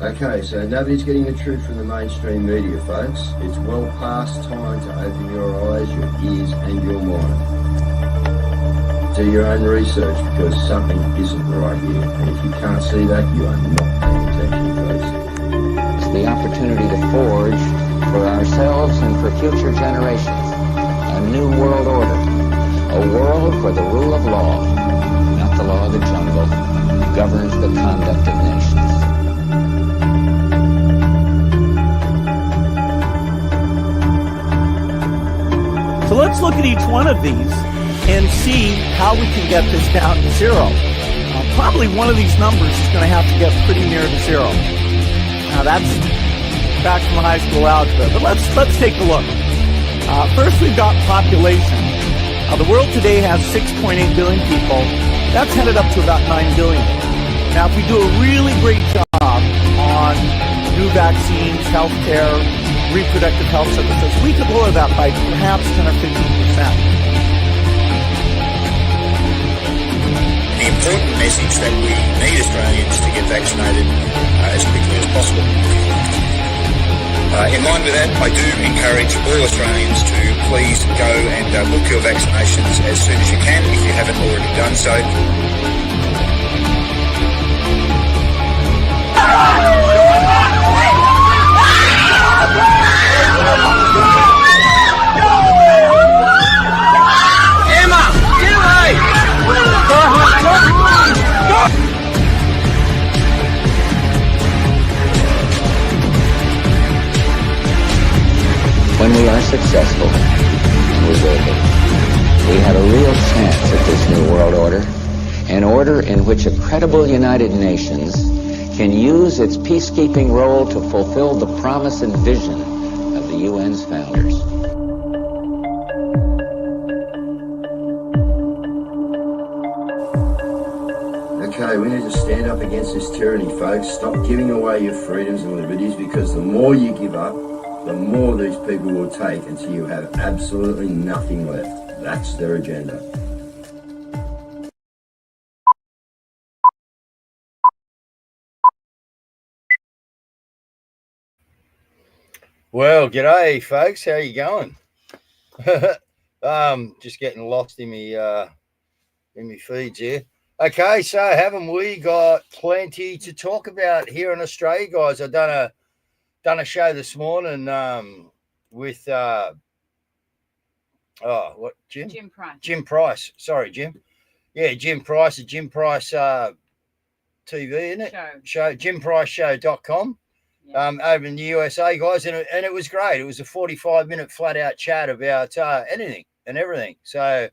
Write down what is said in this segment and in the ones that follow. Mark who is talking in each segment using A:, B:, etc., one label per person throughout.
A: Okay, so nobody's getting the truth from the mainstream media, folks. It's well past time to open your eyes, your ears, and your mind. Do your own research because something isn't right here. And if you can't see that, you are not paying attention, folks.
B: It's the opportunity to forge for ourselves and for future generations a new world order. A world where the rule of law, not the law of the jungle, governs the conduct of nations.
C: So let's look at each one of these and see how we can get this down to zero. Probably one of these numbers is going to have to get pretty near to zero. Now that's back from high school algebra, but let's take a look. First, we've got population. The world today has 6.8 billion people. That's headed up to about 9 billion. Now, if we do a really great job on new vaccines, healthcare, reproductive health services, we could lower that by perhaps 10 or 15%.
D: The important message that we need Australians to get vaccinated as quickly as possible. In line with that, I do encourage all Australians to please go and book your vaccinations as soon as you can if you haven't already done so.
E: Emma, get away!
B: When we are successful, and we will be, we have a real chance at this new world order, an order in which a credible United Nations can use its peacekeeping role to fulfill the promise and vision of the UN's founders.
A: Okay, we need to stand up against this tyranny, folks. Stop giving away your freedoms and liberties, because the more you give up, the more these people will take until you have absolutely nothing left. That's their agenda.
F: Well, g'day, folks. How you going? Just getting lost in me feeds here. Okay, so haven't we got plenty to talk about here in Australia, guys? I've done a show this morning with Jim?
G: Jim Price.
F: Jim Price. Sorry, Jim. Yeah, Jim Price at Jim Price TV, isn't it? Show JimPriceShow.com. Yeah. Over in the USA, guys, and it was great. It was a 45-minute flat-out chat about anything and everything. So,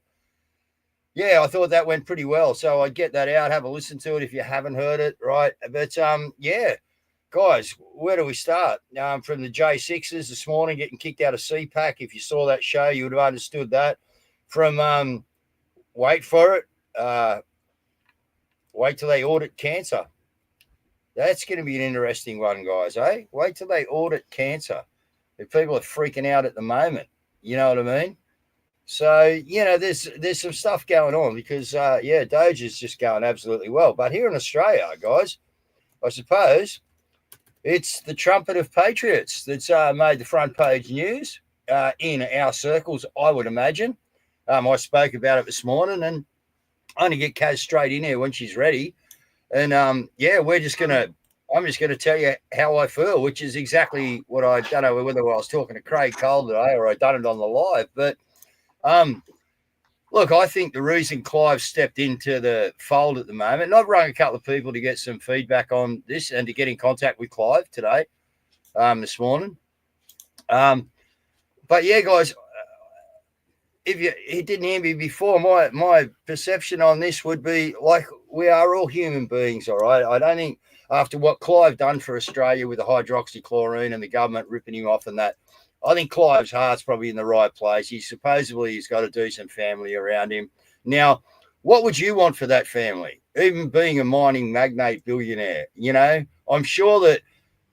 F: yeah, I thought that went pretty well. So I'd get that out, have a listen to it if you haven't heard it, right? But, yeah, guys, where do we start? From the J6s this morning getting kicked out of CPAC. If you saw that show, you would have understood that. From, wait for it, wait till they audit cancer. That's going to be an interesting one, guys, eh? Wait till they audit cancer. If people are freaking out at the moment, you know what I mean? So, you know, there's some stuff going on because, Doge is just going absolutely well. But here in Australia, guys, I suppose it's the trumpet of patriots that's made the front page news in our circles, I would imagine. I spoke about it this morning, and I'm going to get Caz straight in here when she's ready. And, I'm just going to tell you how I feel, which is exactly what I don't know whether I was talking to Craig Cole today or I done it on the live. But, look, I think the reason Clive stepped into the fold at the moment, and I've rung a couple of people to get some feedback on this and to get in contact with Clive today, this morning. But, yeah, guys, if you didn't hear me before, my perception on this would be like we are all human beings, all right? I don't think after what Clive done for Australia with the hydroxychloroquine and the government ripping him off and that, I think Clive's heart's probably in the right place. He's got a decent family around him. Now, what would you want for that family? Even being a mining magnate billionaire, you know? I'm sure that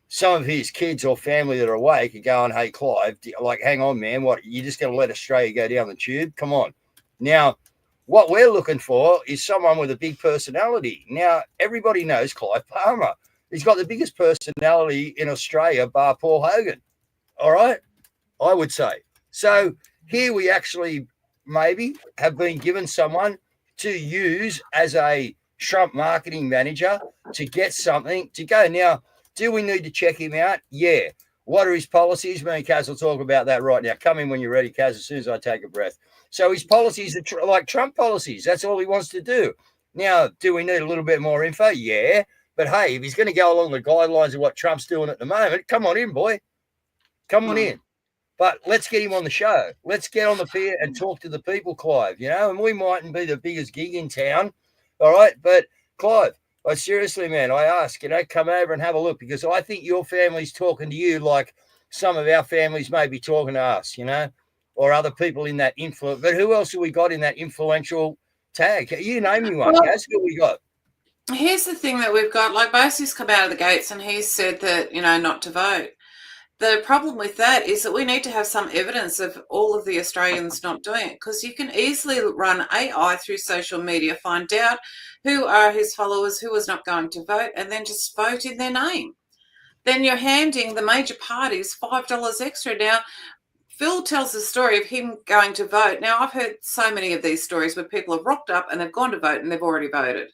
F: some of his kids or family that are awake are going, hey, Clive, like, hang on, man, what, you just going to let Australia go down the tube? Come on. Now, what we're looking for is someone with a big personality. Now, everybody knows Clive Palmer. He's got the biggest personality in Australia, bar Paul Hogan. All right, I would say. So here we actually maybe have been given someone to use as a Trump marketing manager to get something to go. Now, do we need to check him out? Yeah. What are his policies? Me and Caz will talk about that right now. Come in when you're ready, Caz, as soon as I take a breath. So his policies are like Trump policies. That's all he wants to do. Now, do we need a little bit more info? Yeah. But hey, if he's going to go along the guidelines of what Trump's doing at the moment, come on in, boy. Come on in. But let's get him on the show. Let's get on the pier and talk to the people, Clive, and we mightn't be the biggest gig in town. All right. But Clive, seriously, man, I ask, come over and have a look, because I think your family's talking to you like some of our families may be talking to us, or other people in that influence. But who else have we got in that influential tag? You name me one. That's what we got.
G: Here's the thing that we've got. Like, Bosie's come out of the gates and he's said that, not to vote. The problem with that is that we need to have some evidence of all of the Australians not doing it, because you can easily run AI through social media, find out who are his followers, who is not going to vote, and then just vote in their name. Then you're handing the major parties $5 extra. Now, Phil tells the story of him going to vote. Now, I've heard so many of these stories where people have rocked up and they've gone to vote and they've already voted.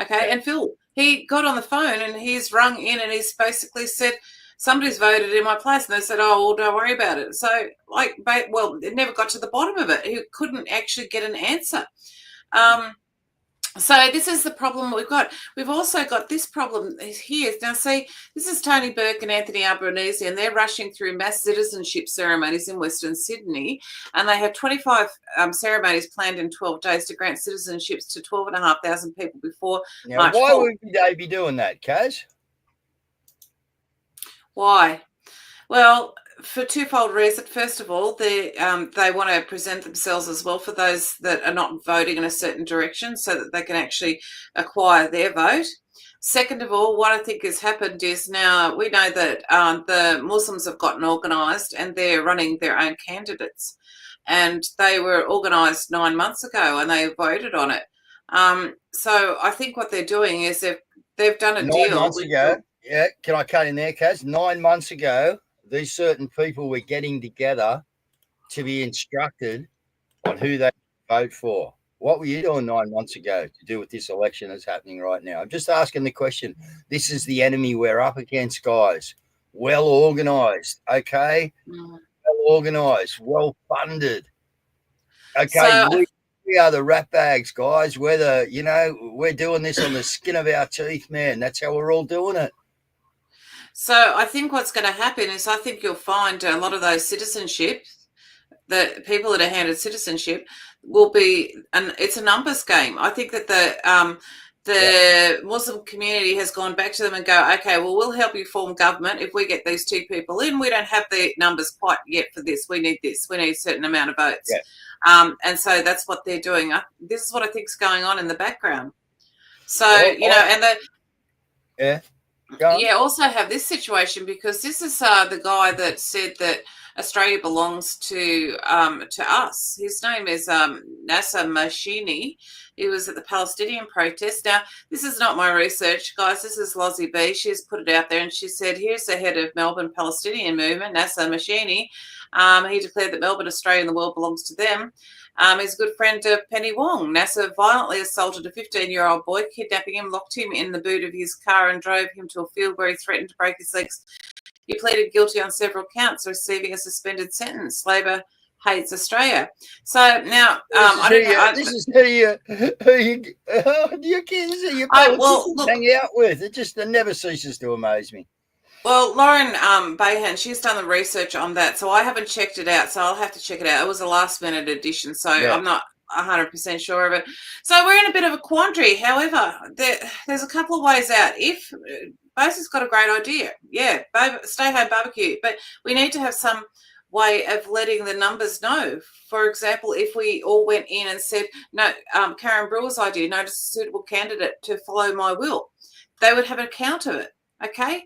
G: Okay, and Phil, he got on the phone and he's rung in and he's basically said, somebody's voted in my place. And they said, oh, well, don't worry about it. So, it never got to the bottom of it. He couldn't actually get an answer. So this is the problem we've got. We've also got this problem here. Now, see, this is Tony Burke and Anthony Albanese, and they're rushing through mass citizenship ceremonies in Western Sydney, and they have 25 ceremonies planned in 12 days to grant citizenships to 12,500 people before March 4th.
F: Why would they be doing that, Caz?
G: Why? Well, for twofold reason. First of all, they want to present themselves as well for those that are not voting in a certain direction, so that they can actually acquire their vote. Second of all, what I think has happened is now we know that the Muslims have gotten organised and they're running their own candidates, and they were organised 9 months ago and they voted on it. So I think what they're doing is they've done a deal.
F: 9 months ago. Yeah, can I cut in there, Caz? 9 months ago, these certain people were getting together to be instructed on who they vote for. What were you doing 9 months ago to do with this election that's happening right now? I'm just asking the question. This is the enemy we're up against, guys. Well organised, okay? Well organised, well funded. Okay,
G: So,
F: we are the rat bags, guys. We're we're doing this on the skin of our teeth, man. That's how we're all doing it.
G: So I think what's going to happen is I think you'll find a lot of those citizenship, the people that are handed citizenship will be, and it's a numbers game. I think that the Muslim community has gone back to them and go, okay, well, we'll help you form government if we get these two people in. We don't have the numbers quite yet for this. We need this. We need a certain amount of votes. Yeah. And so that's what they're doing. This is what I think is going on in the background. So, also have this situation, because this is the guy that said that Australia belongs to us. His name is Nasser Mashini. He was at the Palestinian protest. Now, this is not my research, guys. This is Lozzie B. She's put it out there, and she said, here's the head of Melbourne Palestinian movement, Nasser Mashini. He declared that Melbourne, Australia, and the world belongs to them. He's a good friend of Penny Wong. Nasser violently assaulted a 15-year-old boy, kidnapping him, locked him in the boot of his car and drove him to a field where he threatened to break his legs. He pleaded guilty on several counts, receiving a suspended sentence. Labor hates Australia. So now, I don't know.
F: This is who you hang out with. It never ceases to amaze me.
G: Well, Lauren Bayhan, she's done the research on that, so I haven't checked it out, so I'll have to check it out. It was a last-minute edition, so I'm not 100% sure of it. So we're in a bit of a quandary. However, there's a couple of ways out. If Bosie's got a great idea, stay home barbecue, but we need to have some way of letting the numbers know. For example, if we all went in and said, no, Karen Brewer's idea, notice a suitable candidate to follow my will, they would have an account of it. Okay,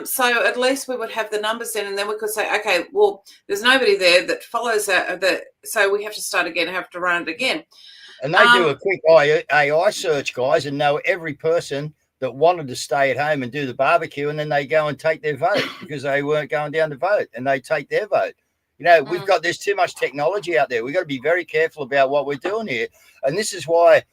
G: so at least we would have the numbers in, and then we could say, okay, well, there's nobody there that follows that, so we have to start again, have to run it again.
F: And they do a quick AI search, guys, and know every person that wanted to stay at home and do the barbecue, and then they go and take their vote because they weren't going down to vote, and they take their vote. You know, we've got, there's too much technology out there. We've got to be very careful about what we're doing here. And this is why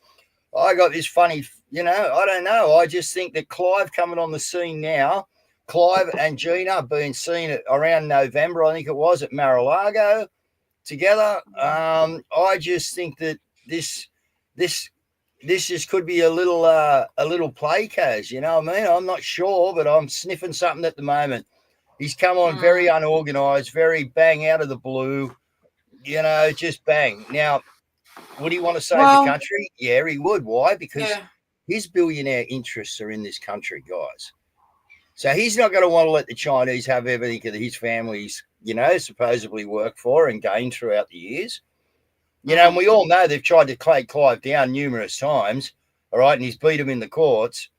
F: I got this funny, you know, I don't know. I just think that Clive coming on the scene now, Clive and Gina being seen at around November, I think it was, at Mar-a-Lago together. I just think that this just could be a little play, Caz. You know what I mean? I'm not sure, but I'm sniffing something at the moment. He's come on very unorganized, very bang out of the blue, you know, just bang. Now, would he want to save the country? Yeah, he would. Why? Because his billionaire interests are in this country, guys. So he's not going to want to let the Chinese have everything that his family's, you know, supposedly worked for and gained throughout the years. You know, and we all know they've tried to take Clive down numerous times, all right, and he's beat him in the courts.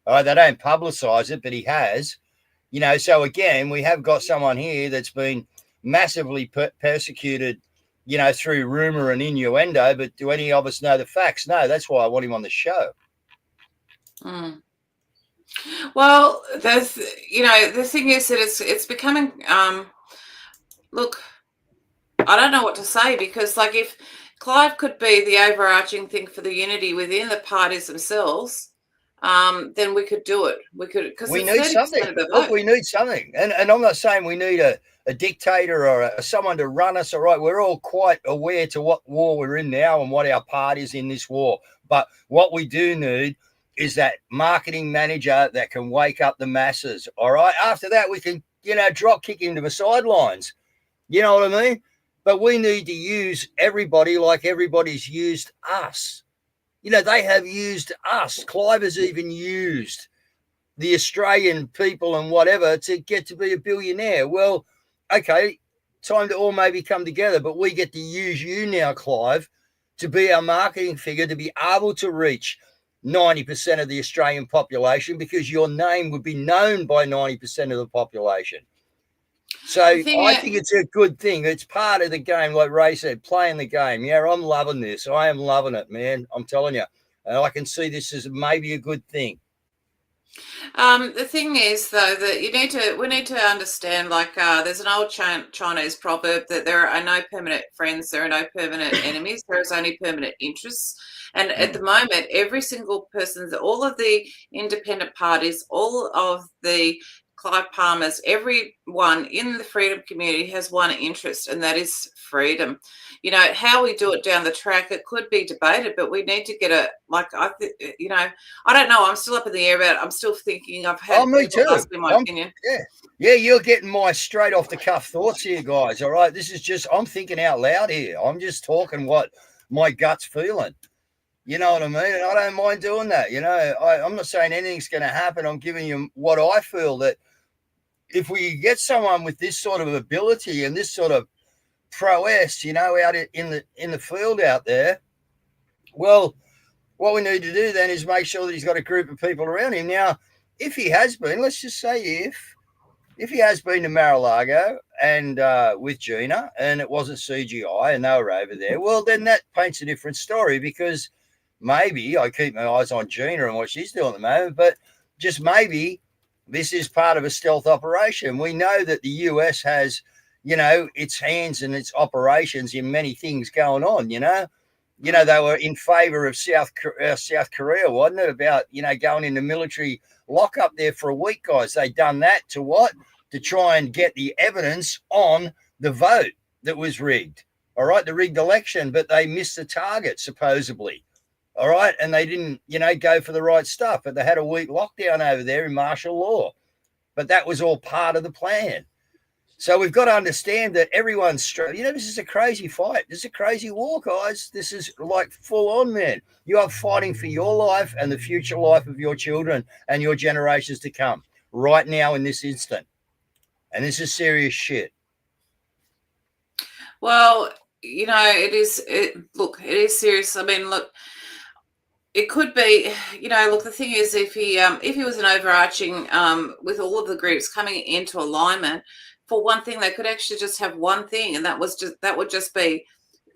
F: All right, they don't publicise it, but he has. You know, so again, we have got someone here that's been massively persecuted, you know, through rumour and innuendo, but do any of us know the facts? No, that's why I want him on the show.
G: Well, there's, you know, the thing is that it's becoming, look, I don't know what to say, because like if Clive could be the overarching thing for the unity within the parties themselves, then we could do it. We could, because
F: we need something. Look, we need something, and I'm not saying we need a dictator or someone to run us. All right, we're all quite aware to what war we're in now and what our part is in this war. But what we do need is that marketing manager that can wake up the masses. All right, after that we can, you know, drop kick him to the sidelines. You know what I mean? But we need to use everybody like everybody's used us. You know, they have used us. Clive has even used the Australian people and whatever to get to be a billionaire. Well, okay, time to all maybe come together, but we get to use you now, Clive, to be our marketing figure, to be able to reach 90% of the Australian population, because your name would be known by 90% of the population. So I think it's a good thing. It's part of the game, like Ray said, playing the game. Yeah, I'm loving this. I am loving it, man. I'm telling you. And I can see this as maybe a good thing.
G: The thing is, though, that we need to understand, like, there's an old Chinese proverb that there are no permanent friends, there are no permanent enemies, there is only permanent interests. And at the moment, every single person, all of the independent parties, all of the Clive Palmers, everyone in the freedom community has one interest, and that is freedom. You know, how we do it down the track, it could be debated, but we need to get you know, I don't know. I'm still up in the air about it. I'm still thinking. I've had people ask me my opinion.
F: Yeah, you're getting my straight off the cuff thoughts here, guys. All right, this is just, I'm thinking out loud here. I'm just talking what my gut's feeling. You know what I mean? And I don't mind doing that. You know, I'm not saying anything's going to happen. I'm giving you what I feel, that if we get someone with this sort of ability and this sort of prowess, you know, out in the field out there, well, what we need to do then is make sure that he's got a group of people around him. Now, if he has been, let's just say if he has been to Mar-a-Lago and with Gina, and it wasn't CGI and they were over there, well, then that paints a different story, because maybe I keep my eyes on Gina and what she's doing at the moment, but just maybe this is part of a stealth operation. We know that the US has, you know, its hands and its operations in many things going on, you know. You know, they were in favor of South Korea, wasn't it, about, you know, going into military lockup there for a week, guys. They done that to what? To try and get the evidence on the vote that was rigged, all right, the rigged election, but they missed the target, supposedly, all right, and they didn't, you know, go for the right stuff, but they had a week lockdown over there in martial law, but that was all part of the plan. So we've got to understand that everyone's, you know, this is a crazy fight. This is a crazy war, guys. This is like full on, man. You are fighting for your life and the future life of your children and your generations to come right now in this instant. And this is serious shit.
G: Well, you know, it is serious. I mean, look, it could be, you know, look, the thing is, if he was an overarching, with all of the groups coming into alignment, for one thing, they could actually just have one thing, and that would just be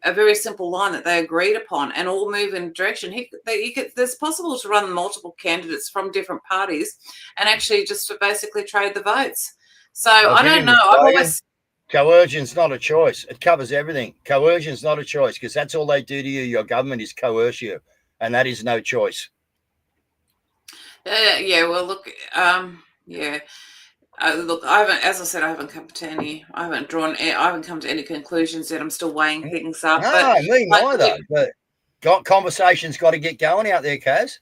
G: a very simple line that they agreed upon and all move in a direction, there's possible to run multiple candidates from different parties and actually just to basically trade the votes. So I don't know. I've always...
F: Coercion's not a choice. It covers everything. Coercion's not a choice because that's all they do to you. Your government is coerce you, and that is no choice.
G: Yeah. Well, look. Yeah. Look, I haven't come to any. I haven't come to any conclusions yet. I'm still weighing things up.
F: No, me neither. But conversation's got to get going out there, Caz.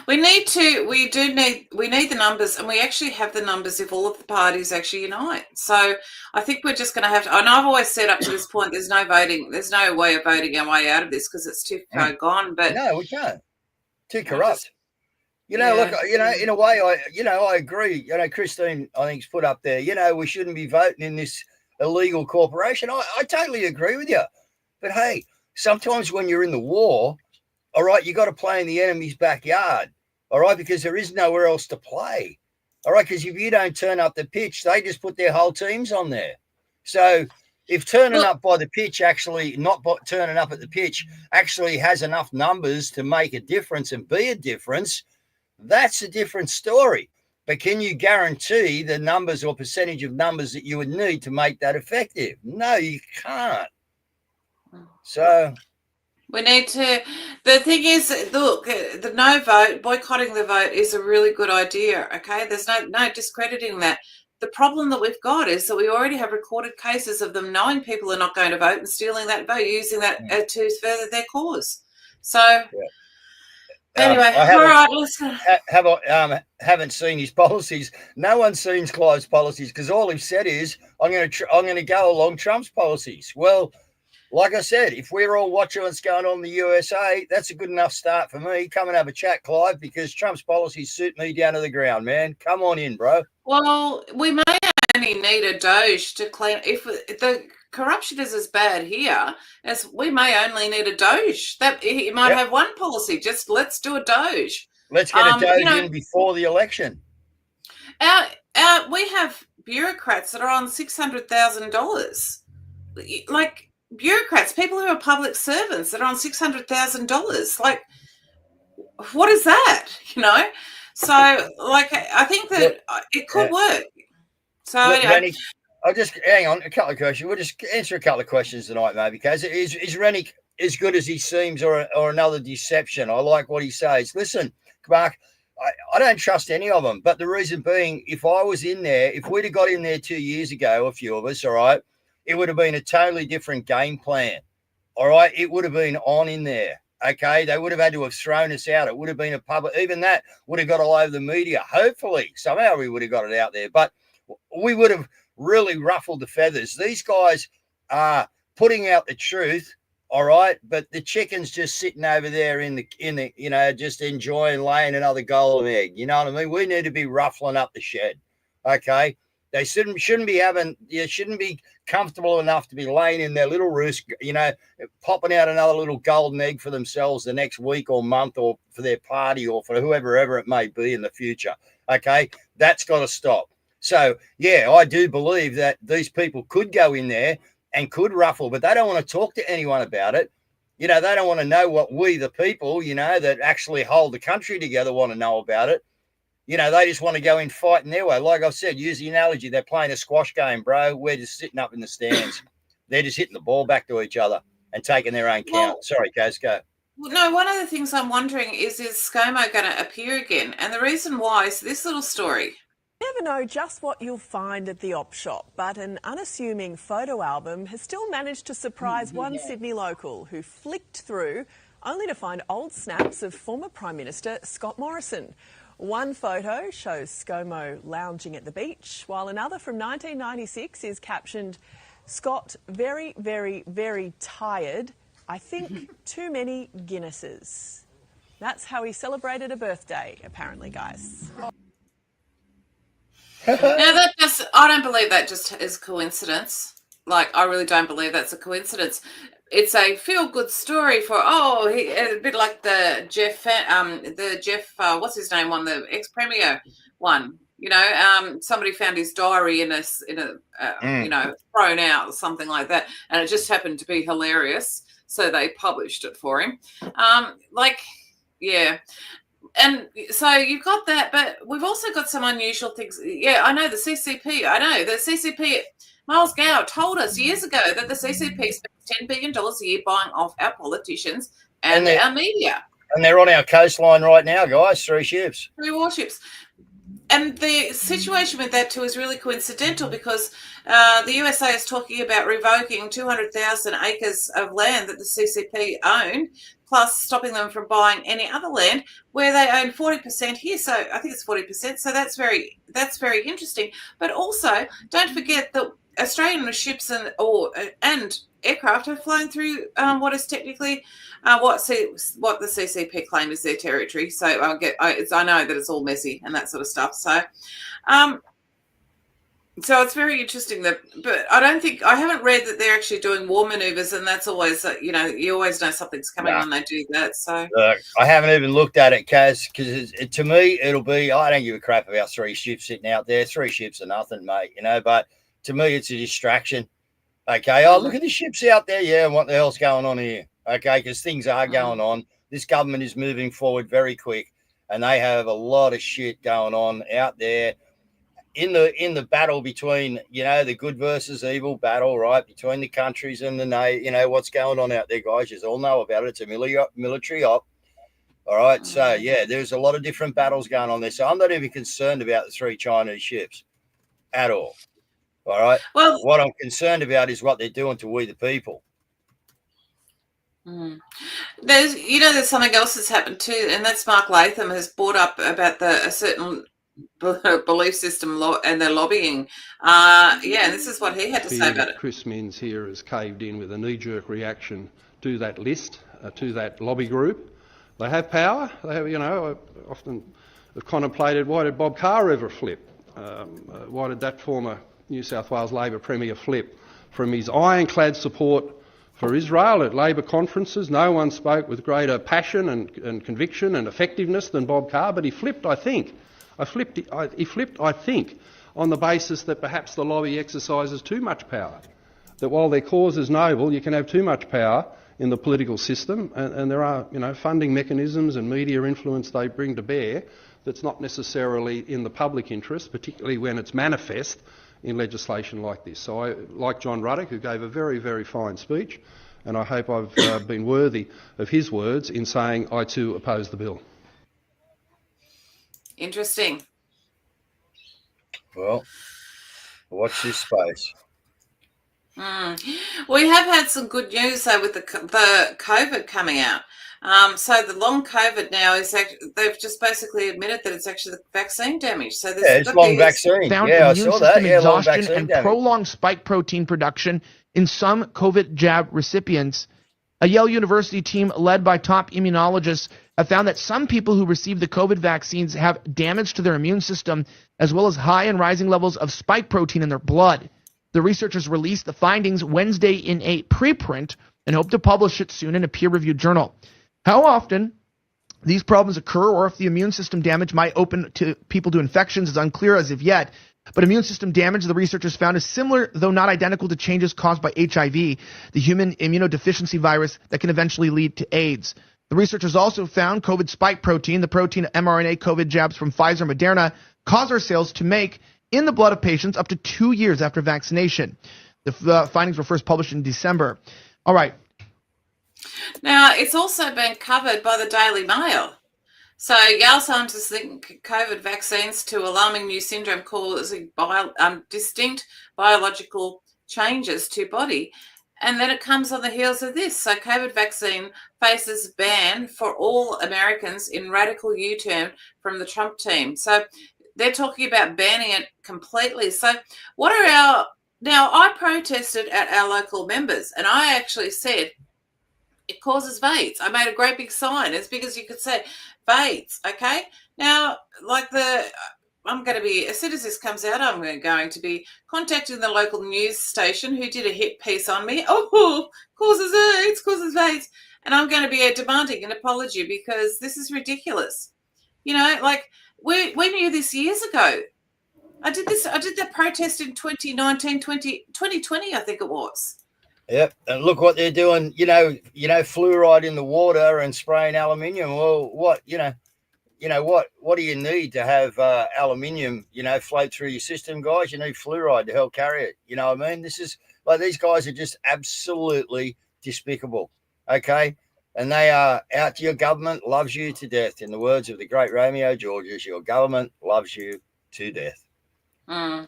G: We need the numbers, and we actually have the numbers if all of the parties actually unite. So I think we're just going to have to, and I've always said up to this point, there's no way of voting our way out of this because it's too far gone. But
F: no, we can't. Too corrupt. Look, in a way, I agree. Christine, I think's put up there, we shouldn't be voting in this illegal corporation. I totally agree with you. But hey, sometimes when you're in the war, all right, you got to play in the enemy's backyard, all right, because there is nowhere else to play, all right, because if you don't turn up the pitch, they just put their whole teams on there. So if turning up by the pitch actually, not turning up at the pitch, actually has enough numbers to make a difference and be a difference, that's a different story. But can you guarantee the numbers or percentage of numbers that you would need to make that effective? No, you can't. So...
G: we need to. The thing is, look, the no vote, boycotting the vote is a really good idea. Okay, there's no discrediting that. The problem that we've got is that we already have recorded cases of them knowing people are not going to vote and stealing that vote, using that to further their cause. So, anyway, all right, listen.
F: Haven't seen his policies. No one's seen Clive's policies because all he's said is, I'm going to go along Trump's policies. Well, like I said, if we're all watching what's going on in the USA, that's a good enough start for me. Come and have a chat, Clive, because Trump's policies suit me down to the ground, man. Come on in, bro.
G: Well, we may only need a Doge to clean. If the corruption is as bad here as we may only need a Doge. That he might have one policy. Just let's do a Doge.
F: Let's get a Doge in before the election.
G: We have bureaucrats that are on $600,000. Like bureaucrats, people who are public servants that are on $600,000. Like, what is that? So, like, I think that it could work. So,
F: Rennick, I'll just hang on a couple of questions. We'll just answer a couple of questions tonight, maybe. Because is Rennick as good as he seems, or another deception? I like what he says. Listen, Mark, I don't trust any of them. But the reason being, if I was in there, if we'd have got in there 2 years ago, a few of us, all right, it would have been a totally different game plan. All right, it would have been on in there. Okay, they would have had to have thrown us out. It would have been a public, even that would have got all over the media. Hopefully, somehow we would have got it out there, but we would have really ruffled the feathers. These guys are putting out the truth, all right, but the chicken's just sitting over there in the just enjoying laying another golden egg. You know what I mean? We need to be ruffling up the shed. Okay. They shouldn't be comfortable enough to be laying in their little roost, popping out another little golden egg for themselves the next week or month or for their party or for whoever it may be in the future. Okay, that's got to stop. So, yeah, I do believe that these people could go in there and could ruffle, but they don't want to talk to anyone about it. They don't want to know what we, the people, that actually hold the country together, want to know about it. They just want to go in fighting their way. Like I've said, use the analogy. They're playing a squash game, bro. We're just sitting up in the stands. They're just hitting the ball back to each other and taking their own count. Sorry, Caz, go.
G: No, one of the things I'm wondering is ScoMo going to appear again? And the reason why is this little story.
H: You never know just what you'll find at the op shop, but an unassuming photo album has still managed to surprise one Sydney local who flicked through only to find old snaps of former Prime Minister Scott Morrison. One photo shows ScoMo lounging at the beach, while another from 1996 is captioned, "Scott, very, very, very tired. I think too many Guinnesses." That's how he celebrated a birthday, apparently, guys.
G: Now, I don't believe that just is coincidence. Like, I really don't believe that's a coincidence. It's a feel-good story for a bit like the Jeff, what's his name one, the ex-premier one. Somebody found his diary in a thrown out or something like that, and it just happened to be hilarious, so they published it for him. And so you've got that, but we've also got some unusual things. Yeah, I know the CCP. Miles Gower told us years ago that the CCP spends $10 billion a year buying off our politicians and our media.
F: And they're on our coastline right now, guys, 3 ships.
G: 3 warships. And the situation with that too is really coincidental because the USA is talking about revoking 200,000 acres of land that the CCP own, plus stopping them from buying any other land where they own 40% here. So I think it's 40%. So that's very interesting. But also, don't forget that Australian ships and aircraft have flown through what is technically what the CCP claim is their territory. So I know that it's all messy and that sort of stuff. So it's very interesting but I haven't read that they're actually doing war maneuvers, and that's always you always know something's coming when they do that. So
F: I haven't even looked at it, Caz, because to me it'll be, I don't give a crap about 3 ships sitting out there. 3 ships are nothing, mate. But to me it's a distraction. Okay, look at the ships out there. Yeah, what the hell's going on here? Okay, because things are going on. This government is moving forward very quick, and they have a lot of shit going on out there in the battle between, the good versus evil battle, right, between the countries and the what's going on out there, guys. You all know about it. It's a military op. All right, so yeah, there's a lot of different battles going on there. So I'm not even concerned about the 3 Chinese ships at all. All right. Well, what I'm concerned about is what they're doing to we the people.
G: There's something else that's happened too, and that's Mark Latham has brought up about a certain belief system and their lobbying. And this is what he had to say about it.
I: Chris Minns here has caved in with a knee-jerk reaction to that list, to that lobby group. They have power. They have, I often have contemplated, why did Bob Carr ever flip? Why did that former New South Wales Labor Premier flip from his ironclad support for Israel at Labor conferences? No one spoke with greater passion and conviction and effectiveness than Bob Carr, but he flipped, I think. He flipped, I think, on the basis that perhaps the lobby exercises too much power. That while their cause is noble, you can have too much power in the political system, and there are, funding mechanisms and media influence they bring to bear that's not necessarily in the public interest, particularly when it's manifest in legislation like this. So I like John Ruddock, who gave a very, very fine speech, and I hope I've been worthy of his words in saying I too oppose the bill.
G: Interesting.
F: Well, watch this space.
G: We have had some good news though with the COVID coming out. So the long COVID now is they've just basically admitted that it's actually the vaccine damage. So
F: it's long vaccine.
J: Found
F: I
J: immune
F: saw
J: system
F: that.
J: exhaustion and prolonged spike protein production in some COVID jab recipients. A Yale University team led by top immunologists have found that some people who receive the COVID vaccines have damage to their immune system, as well as high and rising levels of spike protein in their blood. The researchers released the findings Wednesday in a preprint and hope to publish it soon in a peer-reviewed journal. How often these problems occur or if the immune system damage might open to people to infections is unclear as of yet. But immune system damage, the researchers found, is similar, though not identical, to changes caused by HIV, the human immunodeficiency virus that can eventually lead to AIDS. The researchers also found COVID spike protein, the protein mRNA COVID jabs from Pfizer and Moderna, cause our cells to make in the blood of patients up to 2 years after vaccination. The findings were first published in December. All right.
G: Now, it's also been covered by the Daily Mail. So Yale scientists link COVID vaccines to alarming new syndrome causing distinct biological changes to body. And then it comes on the heels of this. So COVID vaccine faces ban for all Americans in radical U-turn from the Trump team. So they're talking about banning it completely. So what are now I protested at our local members, and I actually said, it causes VAIDS. I made a great big sign, as big as you could say, VAIDS, okay? Now, I'm going to be, as soon as this comes out, I'm going to be contacting the local news station who did a hit piece on me. Oh, causes VAIDS. And I'm going to be demanding an apology because this is ridiculous. We knew this years ago. I did that protest in 2019, 2020, I think it was.
F: Yep, and look what they're doing. Fluoride in the water and spraying aluminium. Well, what what do you need to have aluminium, float through your system, guys? You need fluoride to help carry it. You know what I mean? This is like these guys are just absolutely despicable. Okay, and they are out to your government loves you to death. In the words of the great Romeo Georges, your government loves you to death.
G: Mm.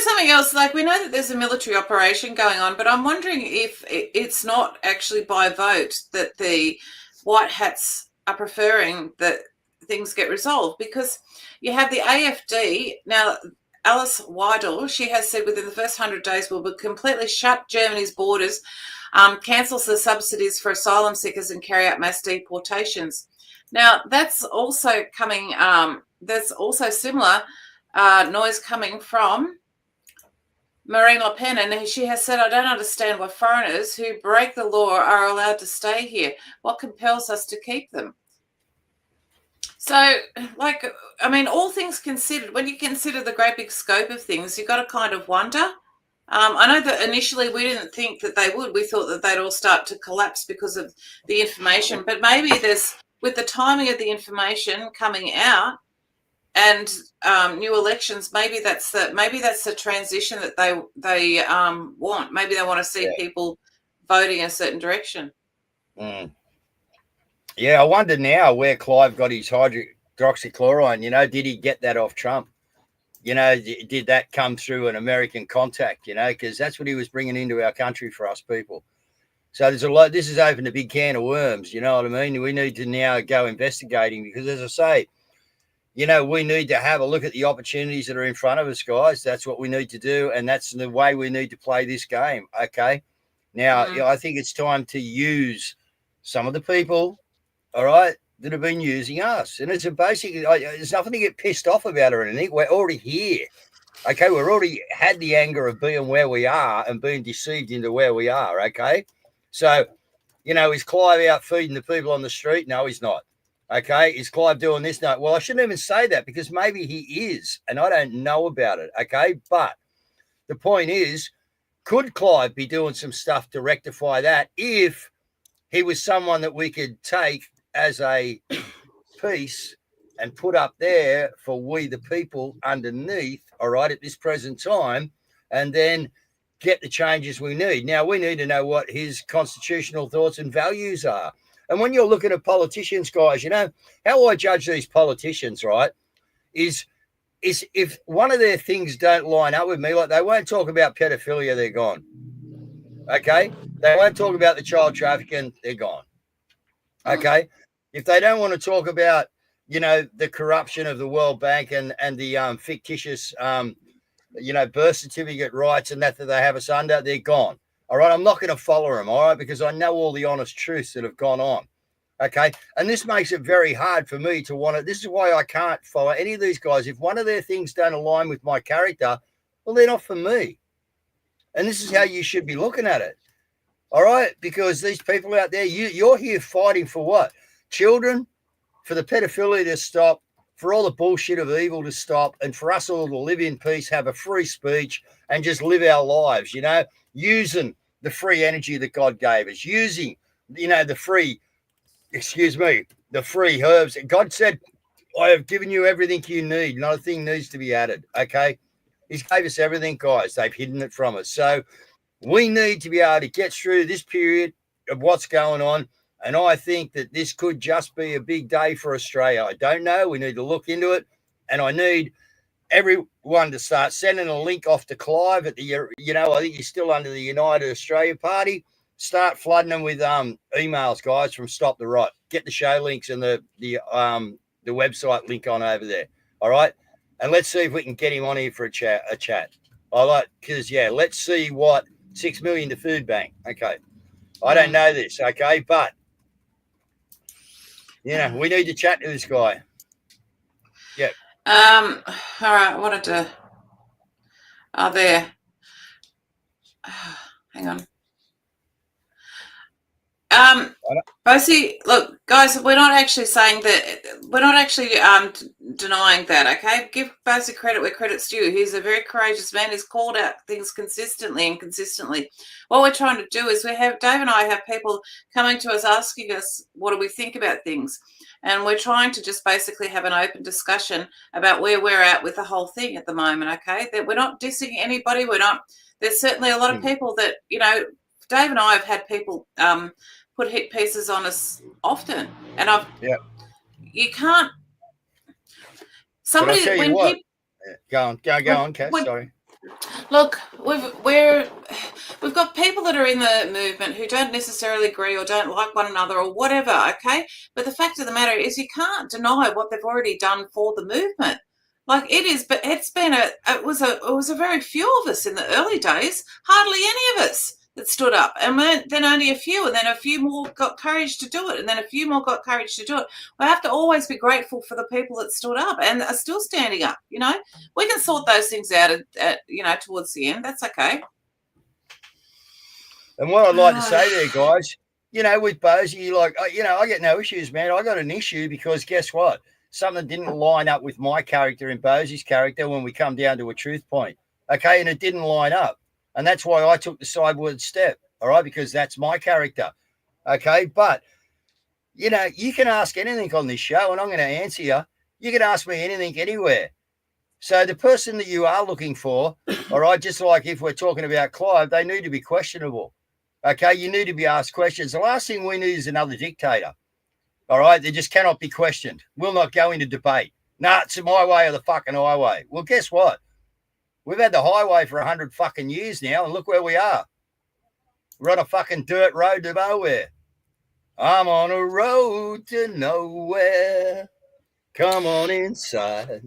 G: Something else, like we know that there's a military operation going on, but I'm wondering if it's not actually by vote that the white hats are preferring that things get resolved, because you have the AFD. Now, Alice Weidel, she has said within the first 100 days we'll completely shut Germany's borders, cancels the subsidies for asylum seekers and carry out mass deportations. Now, that's also coming, there's also similar noise coming from Marine Le Pen, and she has said, I don't understand why foreigners who break the law are allowed to stay here. What compels us to keep them? So, all things considered, when you consider the great big scope of things, you've got to kind of wonder. I know that initially we didn't think that they would. We thought that they'd all start to collapse because of the information. But maybe with the timing of the information coming out, and new elections, maybe that's the transition that they want. Maybe they want to see people voting in a certain direction.
F: Mm. Yeah, I wonder now where Clive got his hydroxychloroquine. Did he get that off Trump? Did that come through an American contact? Because that's what he was bringing into our country for us people. So there's a lot. This has opened a big can of worms. You know what I mean? We need to now go investigating, because, as I say, we need to have a look at the opportunities that are in front of us, guys. That's what we need to do, and that's the way we need to play this game, okay? Now, I think it's time to use some of the people, all right, that have been using us. And it's there's nothing to get pissed off about or anything. We're already here, okay? We've already had the anger of being where we are and being deceived into where we are, okay? So, is Clive out feeding the people on the street? No, he's not. Okay, is Clive doing this? No. Well, I shouldn't even say that, because maybe he is, and I don't know about it. Okay, but the point is, could Clive be doing some stuff to rectify that if he was someone that we could take as a piece and put up there for we the people underneath, all right, at this present time, and then get the changes we need. Now, we need to know what his constitutional thoughts and values are. And when you're looking at politicians, guys, how I judge these politicians, right, is if one of their things don't line up with me, like they won't talk about pedophilia, they're gone. Okay? They won't talk about the child trafficking, they're gone. Okay? If they don't want to talk about, the corruption of the World Bank and the fictitious, birth certificate rights and that they have us under, they're gone. All right, I'm not going to follow them, all right, because I know all the honest truths that have gone on, okay? And this makes it very hard for me to want to. This is why I can't follow any of these guys. If one of their things don't align with my character, well, they're not for me. And this is how you should be looking at it, all right? Because these people out there, you're here fighting for what? Children, for the pedophilia to stop, for all the bullshit of evil to stop, and for us all to live in peace, have a free speech, and just live our lives, using the free energy that God gave us, using, the free herbs. God said, I have given you everything you need. Not a thing needs to be added, okay? He's gave us everything, guys. They've hidden it from us. So we need to be able to get through this period of what's going on. And I think that this could just be a big day for Australia. I don't know. We need to look into it. And I need everyone to start sending a link off to Clive at the, I think he's still under the United Australia Party. Start flooding them with emails, guys, from Stop the Rot. Get the show links and the website link on over there. All right, and let's see if we can get him on here for a chat. Let's see what 6 million to food bank. Okay, I don't know this. Okay, but we need to chat to this guy. Yeah.
G: All right, I wanted to. There. Hang on. Bosie, look, guys, we're not actually saying that. We're not actually denying that. Okay, give Bosie credit where credit's due. He's a very courageous man. He's called out things consistently and consistently. What we're trying to do is Dave and I have people coming to us asking us what do we think about things, and we're trying to just basically have an open discussion about where we're at with the whole thing at the moment. Okay, that we're not dissing anybody. We're not. There's certainly a lot of people that Dave and I have had people put hit pieces on us often, and you can't. Somebody
F: tell you
G: when
F: what,
G: people
F: go on, Caz. Sorry.
G: Look, we've got people that are in the movement who don't necessarily agree or don't like one another or whatever. Okay, but the fact of the matter is, you can't deny what they've already done for the movement. Like it is, but it was a very few of us in the early days. Hardly any of us that stood up, and then only a few, and then a few more got courage to do it, and then a few more got courage to do it. We have to always be grateful for the people that stood up and are still standing up. We can sort those things out at towards the end. That's okay.
F: And what I'd like to say there, guys, with Bosie, I get no issues, man. I got an issue because guess what? Something didn't line up with my character and Bosie's character when we come down to a truth point. Okay, and it didn't line up. And that's why I took the sideward step, all right, because that's my character, okay? But, you can ask anything on this show, and I'm going to answer you. You can ask me anything anywhere. So the person that you are looking for, all right, just like if we're talking about Clive, they need to be questionable, okay? You need to be asked questions. The last thing we need is another dictator, all right? They just cannot be questioned. We'll not go into debate. Nah, it's my way or the fucking highway. Well, guess what? We've had the highway for 100 fucking years now, and look where we are. We're on a fucking dirt road to nowhere. I'm on a road to nowhere. Come on inside.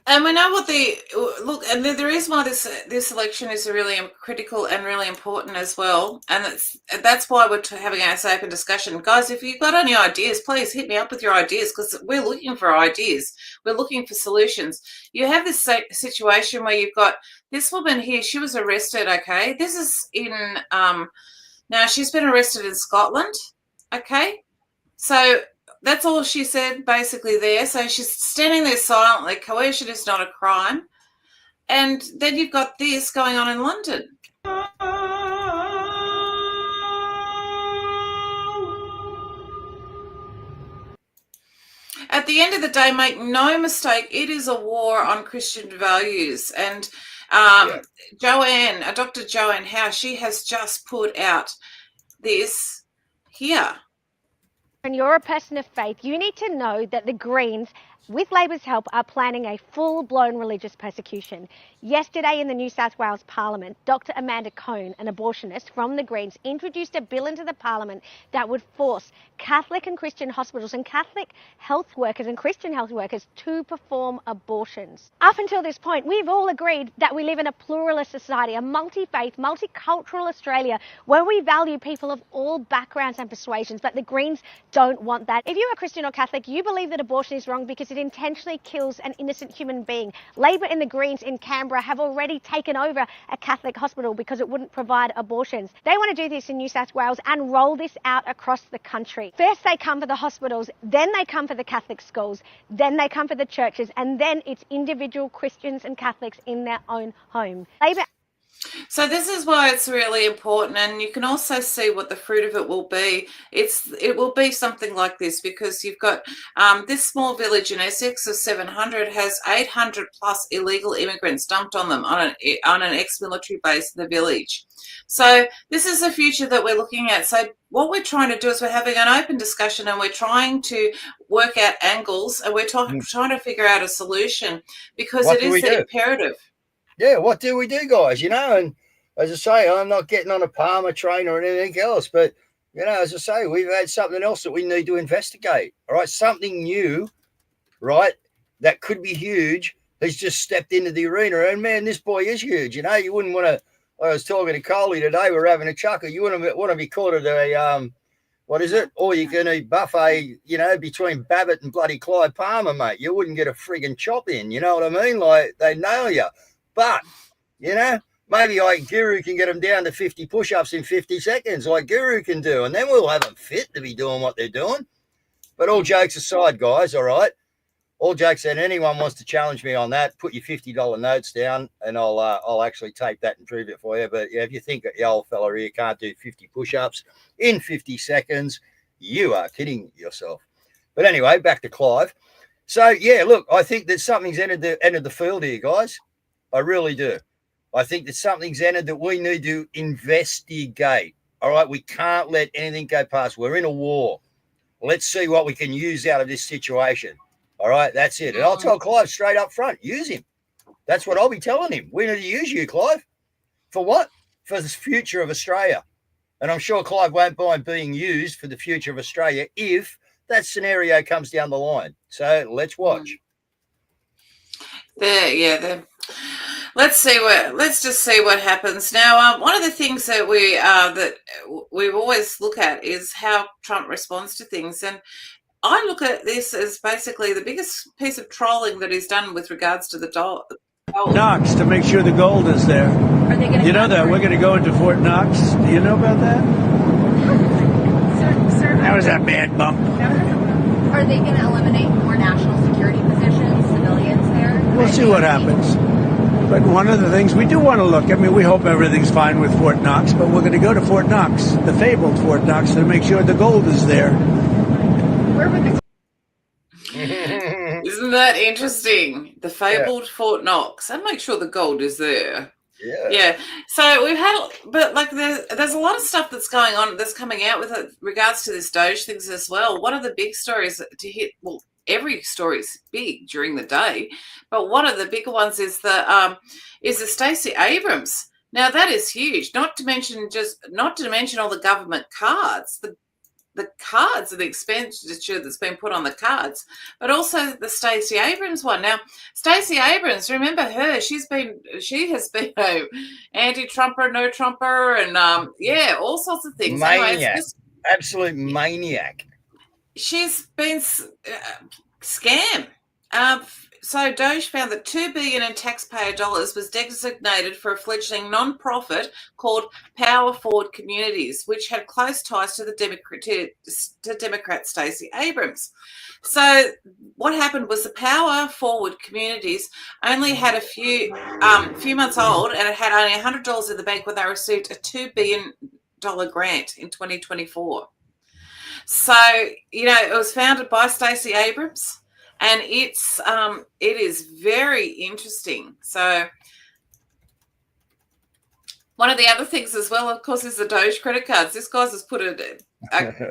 G: And we know and the reason why this election is really critical and really important as well, and that's why we're having our open discussion, guys. If you've got any ideas, please hit me up with your ideas because we're looking for ideas. We're looking for solutions. You have this situation where you've got this woman here. She was arrested. Okay, this is in now she's been arrested in Scotland. Okay, so. That's all she said basically there. So she's standing there silently. Coercion is not a crime. And then you've got this going on in London. At the end of the day, make no mistake, it is a war on Christian values. And Dr. Joanne Howe, she has just put out this here.
K: When you're a person of faith, you need to know that the Greens, with Labor's help, are planning a full-blown religious persecution. Yesterday in the New South Wales Parliament, Dr. Amanda Cohn, an abortionist from the Greens, introduced a bill into the Parliament that would force Catholic and Christian hospitals and Catholic health workers and Christian health workers to perform abortions. Up until this point, we've all agreed that we live in a pluralist society, a multi-faith, multicultural Australia where we value people of all backgrounds and persuasions, but the Greens don't want that. If you're a Christian or Catholic, you believe that abortion is wrong because it intentionally kills an innocent human being. Labor and the Greens in Canberra have already taken over a Catholic hospital because it wouldn't provide abortions. They want to do this in New South Wales and roll this out across the country. First they come for the hospitals, then they come for the Catholic schools, then they come for the churches, and then it's individual Christians and Catholics in their own home. Labor.
G: So this is why it's really important, and you can also see what the fruit of it will be. It will be something like this because you've got this small village in Essex of 700 has 800 plus illegal immigrants dumped on them on an ex-military base in the village. So this is the future that we're looking at. So what we're trying to do is we're having an open discussion and we're trying to work out angles and we're trying to figure out a solution because it is imperative.
F: Yeah, what do we do, guys? And as I say, I'm not getting on a Palmer train or anything else, but, as I say, we've had something else that we need to investigate, all right? Something new, right, that could be huge has just stepped into the arena. And, man, this boy is huge, You wouldn't want to – I was talking to Coley today. We're having a chuckle. You wouldn't want to be caught at a what is it? Or you can eat buffet, between Babbitt and bloody Clyde Palmer, mate. You wouldn't get a frigging chop in, you know what I mean? Like, they nail you. But, Maybe Guru can get them down to 50 push-ups in 50 seconds like Guru can do, and then we'll have them fit to be doing what they're doing. But all jokes aside, guys, all right? All jokes aside, anyone wants to challenge me on that, put your $50 notes down, and I'll actually tape that and prove it for you. But yeah, if you think the old fella here can't do 50 push-ups in 50 seconds, you are kidding yourself. But anyway, back to Clive. So, yeah, look, I think that something's entered the field here, guys. I really do. I think that something's entered that we need to investigate. All right, we can't let anything go past. We're in a war. Let's see what we can use out of this situation. All right, that's it. And I'll tell Clive straight up front, use him. That's what I'll be telling him. We need to use you, Clive. For what? For the future of Australia. And I'm sure Clive won't mind being used for the future of Australia if that scenario comes down the line. So let's watch.
G: Let's just see what happens. Now, one of the things that we always look at is how Trump responds to things. And I look at this as basically the biggest piece of trolling that he's done with regards to the gold.
L: Knox to make sure the gold is there.
K: Are they going to?
L: You know that we're going to go into Fort Knox. Do you know about that?
K: Sir,
L: That was a bad bump.
K: are they going to eliminate more national security positions, civilians there?
L: We'll see what happens. But one of the things we do want to look, I mean, we hope everything's fine with Fort Knox, but we're going to go to Fort Knox, the fabled Fort Knox, to make sure the gold is there.
K: Where would the
G: Isn't that interesting? The fabled Fort Knox, and make sure the gold is there. Yeah. So we've had, but like there's a lot of stuff that's going on that's coming out with regards to this Doge things as well. One of the big stories to hit, well, every story is big during the day, but one of the bigger ones is the Stacey Abrams. Now that is huge. Not to mention all the government cards, the cards and the expenditure that's been put on the cards, but also the Stacey Abrams one. Now, Stacey Abrams, remember her? She has been a anti-Trumper, no Trumper, and all sorts of things.
F: Maniac, absolute maniac.
G: She's been scammed. So Doge found that $2 billion in taxpayer dollars was designated for a fledgling non-profit called Power Forward Communities, which had close ties to the Democrat Stacey Abrams. So what happened was the Power Forward Communities only had a few months old, and it had only $100 in the bank when they received a $2 billion grant in 2024. So, it was founded by Stacey Abrams. And it is very interesting. So one of the other things as well, of course, is the Doge credit cards. This guy's has put a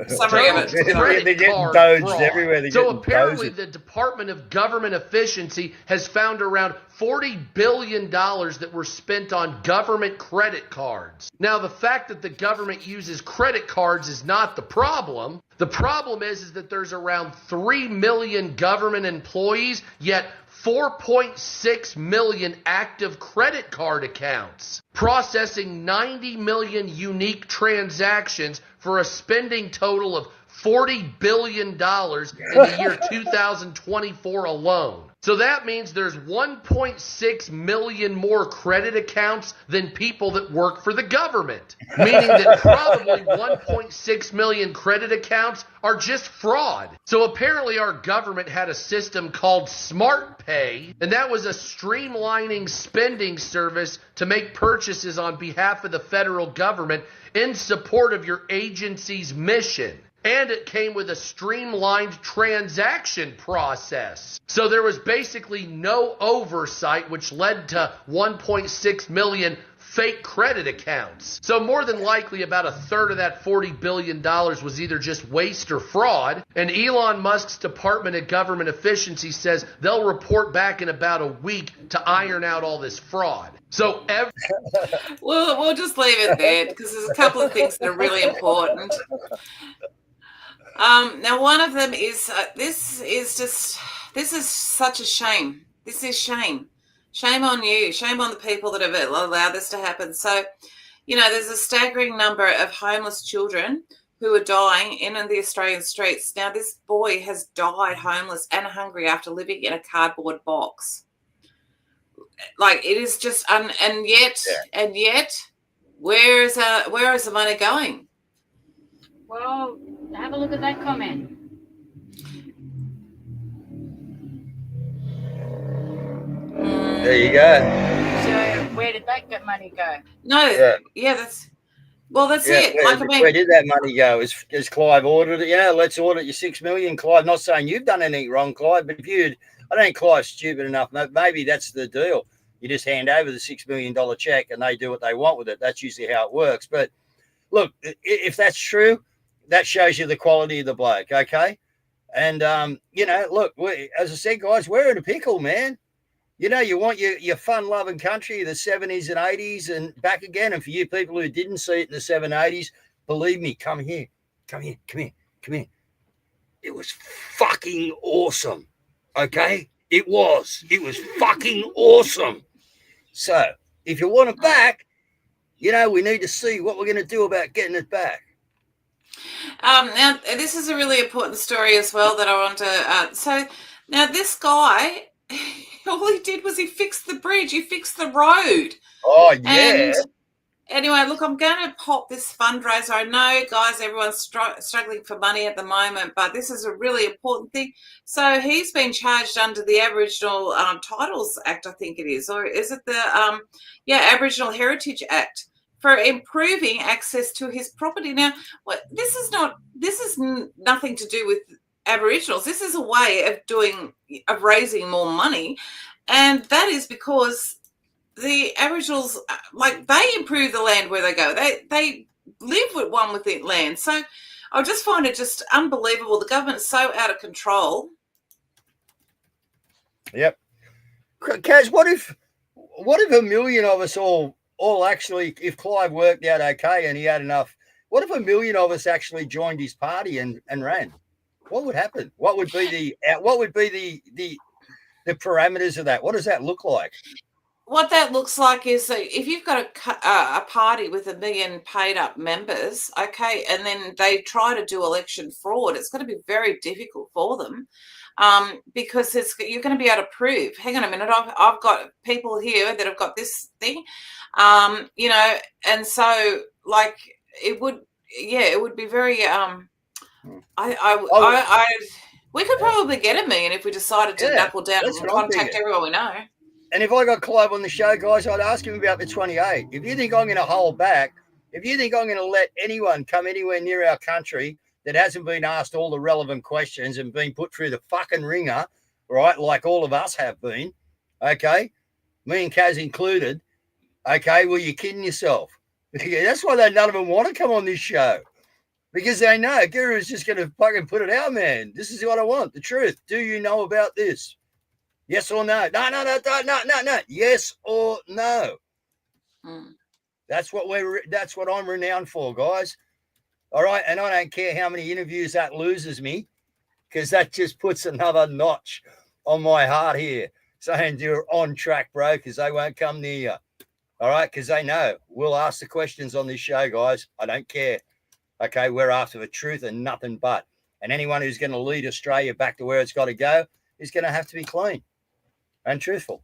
G: summary of it.
F: They're getting Doge everywhere.
J: So apparently the Department of Government Efficiency has found around $40 billion that were spent on government credit cards. Now, the fact that the government uses credit cards is not the problem. The problem is that there's around 3 million government employees, yet 4.6 million active credit card accounts, processing 90 million unique transactions for a spending total of $40 billion in the year 2024 alone. So that means there's 1.6 million more credit accounts than people that work for the government, meaning that probably 1.6 million credit accounts are just fraud. So apparently our government had a system called Smart Pay, and that was a streamlining spending service to make purchases on behalf of the federal government in support of your agency's mission. And it came with a streamlined transaction process. So there was basically no oversight, which led to 1.6 million fake credit accounts. So more than likely about a third of that $40 billion was either just waste or fraud. And Elon Musk's Department of Government Efficiency says they'll report back in about a week to iron out all this fraud. So
G: we'll just leave it there because there's a couple of things that are really important. Now, one of them is this is such a shame. This is shame. Shame on you. Shame on the people that have allowed this to happen. So, there's a staggering number of homeless children who are dying in the Australian streets. Now, this boy has died homeless and hungry after living in a cardboard box. Like it is just, and yet, where is the money going?
M: Well, have a look at that comment.
F: There you go.
M: So where did that money go?
G: No, yeah, that's it. Like, I mean,
F: where did that money go? Is Clive ordered it? Yeah, let's audit your $6 million, Clive. Not saying you've done anything wrong, Clive, but I don't think Clive's stupid enough. Maybe that's the deal. You just hand over the $6 million check and they do what they want with it. That's usually how it works. But look, if that's true, that shows you the quality of the bloke, okay? And, look, as I said, guys, we're in a pickle, man. You want your fun-loving country, the 70s and 80s, and back again. And for you people who didn't see it in the 7 80s, believe me, come here. It was fucking awesome, okay? It was fucking awesome. So if you want it back, we need to see what we're going to do about getting it back.
G: Now, this is a really important story as well that I want to... so now this guy... all he did was he fixed the bridge. He fixed the road.
F: Oh, yeah.
G: And anyway, look, I'm going to pop this fundraiser. I know, guys, everyone's struggling for money at the moment, but this is a really important thing. So he's been charged under the Aboriginal Titles Act, I think it is. Or is it the, Aboriginal Heritage Act, for improving access to his property. Now, this is nothing to do with Aboriginals. This is a way of raising more money, and that is because the Aboriginals, they improve the land where they go. They live with the land. So I just find it just unbelievable. The government's so out of control.
F: Yep. Caz, what if 1 million of us all actually, if Clive worked out okay and he had enough, what if 1 million of us actually joined his party and ran? What would happen? What would be the parameters of that? What does that look like?
G: What that looks like is that if you've got a party with 1 million paid up members, okay, and then they try to do election fraud, it's going to be very difficult for them, because you're going to be able to prove. Hang on a minute, I've got people here that have got this thing, and so it would be very. We could probably get 1 million if we decided to knuckle down and contact everyone we know.
F: And if I got Clive on the show, guys, I'd ask him about the 28. If you think I'm going to hold back, if you think I'm going to let anyone come anywhere near our country that hasn't been asked all the relevant questions and been put through the fucking ringer, right, like all of us have been, okay, me and Caz included, okay, well, you're kidding yourself. That's why none of them want to come on this show. Because they know Guru is just going to fucking put it out, man. This is what I want, the truth. Do you know about this? Yes or no? No. Yes or no? That's what I'm renowned for, guys. All right, and I don't care how many interviews that loses me, because that just puts another notch on my heart here, saying you're on track, bro, because they won't come near you. All right, because they know we'll ask the questions on this show, guys. I don't care. Okay, we're after the truth and nothing but. And anyone who's going to lead Australia back to where it's got to go is going to have to be clean and truthful.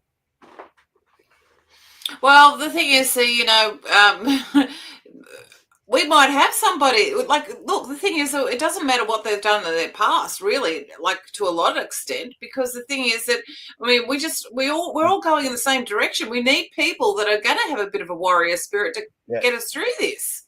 G: Well, the thing is, we might have somebody look, the thing is, it doesn't matter what they've done in their past, really, to a lot of extent, because the thing is that, I mean, we're all going in the same direction. We need people that are going to have a bit of a warrior spirit to get us through this.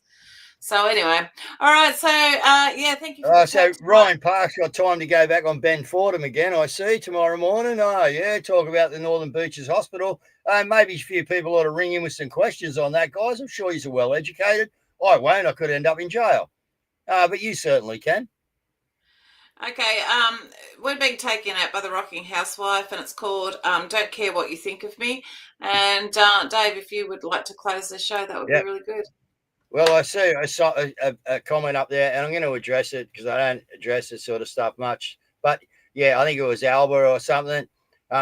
G: So anyway, all right. So thank you.
F: So Ryan Park's got time to go back on Ben Fordham again. I see tomorrow morning. Oh yeah, talk about the Northern Beaches Hospital. Maybe a few people ought to ring in with some questions on that, guys. I'm sure he's well educated. I won't. I could end up in jail, but you certainly can.
G: Okay. We're being taken out by the Rocking Housewife, and it's called "Don't Care What You Think of Me." And Dave, if you would like to close the show, that would be really good.
F: Well, I saw a comment up there, and I'm going to address it because I don't address this sort of stuff much. But, yeah, I think it was Alba or something.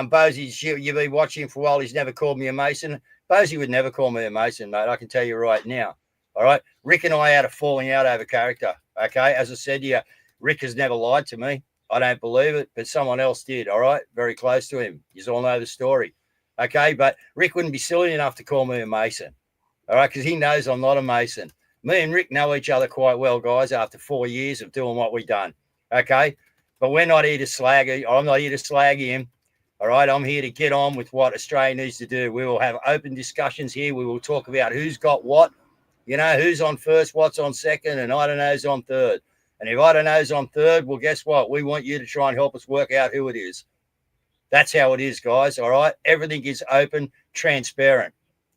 F: Bosie, you've been watching for a while. He's never called me a Mason. Bosie would never call me a Mason, mate. I can tell you right now. All right? Rick and I had a falling out over character, okay? As I said to you, Rick has never lied to me. I don't believe it, but someone else did, all right? Very close to him. You all know the story. Okay, but Rick wouldn't be silly enough to call me a Mason. All right, because he knows I'm not a Mason. Me and Rick know each other quite well, guys, after 4 years of doing what we've done. Okay, but we're not here to slag. I'm not here to slag him. All right, I'm here to get on with what Australia needs to do. We will have open discussions here. We will talk about who's got what, you know, who's on first, what's on second, and I don't know's on third. And if I don't know's on third, well, guess what? We want you to try and help us work out who it is. That's how it is, guys. All right, everything is open, transparent.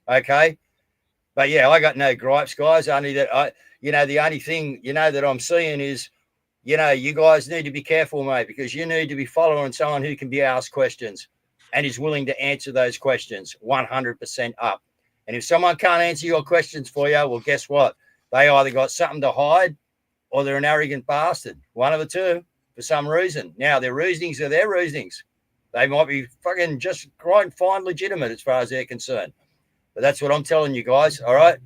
F: Okay, but yeah, I got no gripes, guys. Only that the only thing that I'm seeing is, you guys need to be careful, mate, because you need to be following someone who can be asked questions and is willing to answer those questions 100% up. And if someone can't answer your questions for you, well, guess what? They either got something to hide or they're an arrogant bastard. One of the two, for some reason. Now, their reasonings are their reasonings. They might be fucking just quite fine legitimate as far as they're concerned. But that's what I'm telling you guys, all right?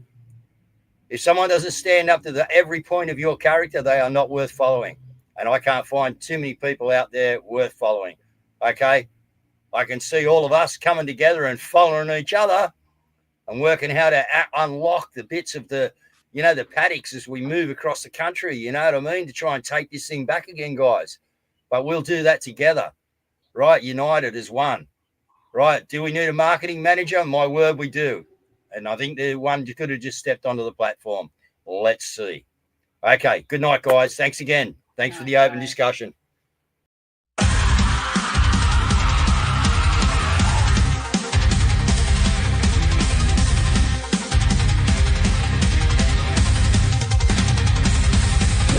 F: If someone doesn't stand up to every point of your character, they are not worth following. And I can't find too many people out there worth following, okay? I can see all of us coming together and following each other and working how to unlock the bits of the paddocks as we move across the country, you know what I mean, to try and take this thing back again, guys. But we'll do that together, right? United as one, right? Do we need a marketing manager? My word, we do. And I think the one could have just stepped onto the platform. Let's see. Okay, good night, guys. Thanks again. Thanks for the open discussion.
E: I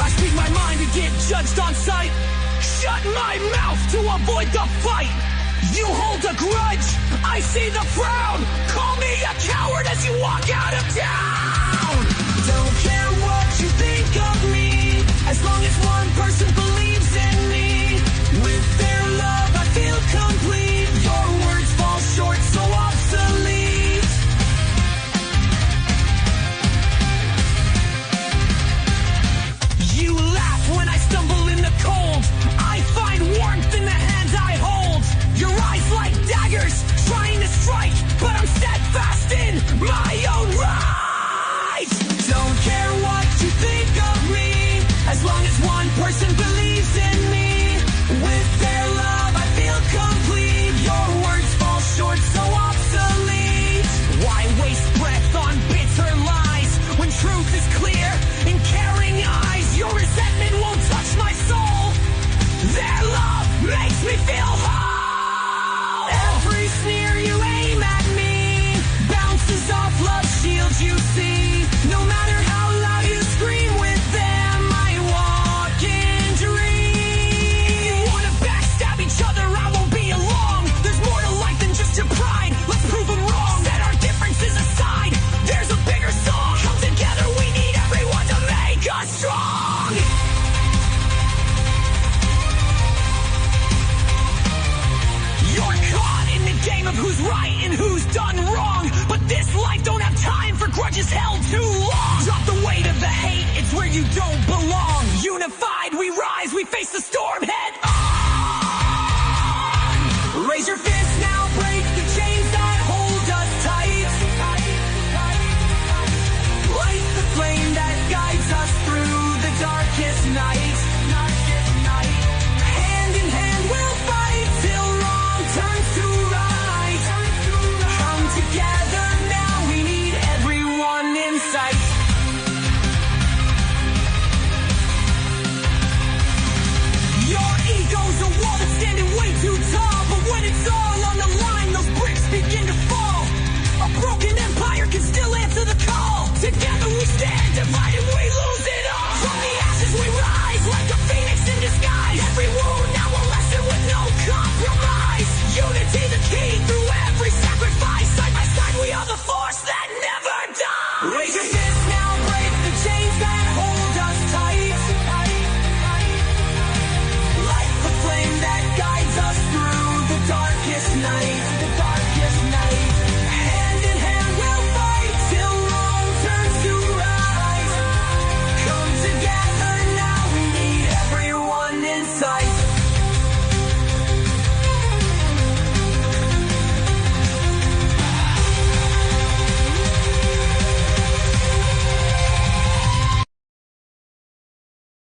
E: speak my mind and get judged on sight. Shut my mouth to avoid the fight. You hold a grudge, I see the frown. Call me a coward as you walk out of town. Don't care what you think of me, as long as one person believes in me. With their love I feel complete. Your words fall short, so obsolete. You laugh when I stumble in the cold. I find warmth in the hands I hold. Your eyes like daggers, trying to strike, but I'm steadfast in my own right. Don't care what you think of me, as long as one person believes in me. With their love I feel complete. Your words fall short, so obsolete. Why waste breath on bitter lies, when truth is clear in caring eyes? Your resentment won't touch my soul. Their love makes me feel whole. Every sneer you aim at me bounces off love's shield, you see. No matter how loud you scream with them, I walk in dreams. You wanna backstab each other, I won't be along. There's more to life than just your pride. Let's prove them wrong. Set our differences aside, there's a bigger song. Come together, we need everyone to make us strong. You're caught in the game of who's right and who's done wrong, but this life don't have time for grudges held too long. Drop the weight of the hate, it's where you don't belong. Unified we rise, we face the storm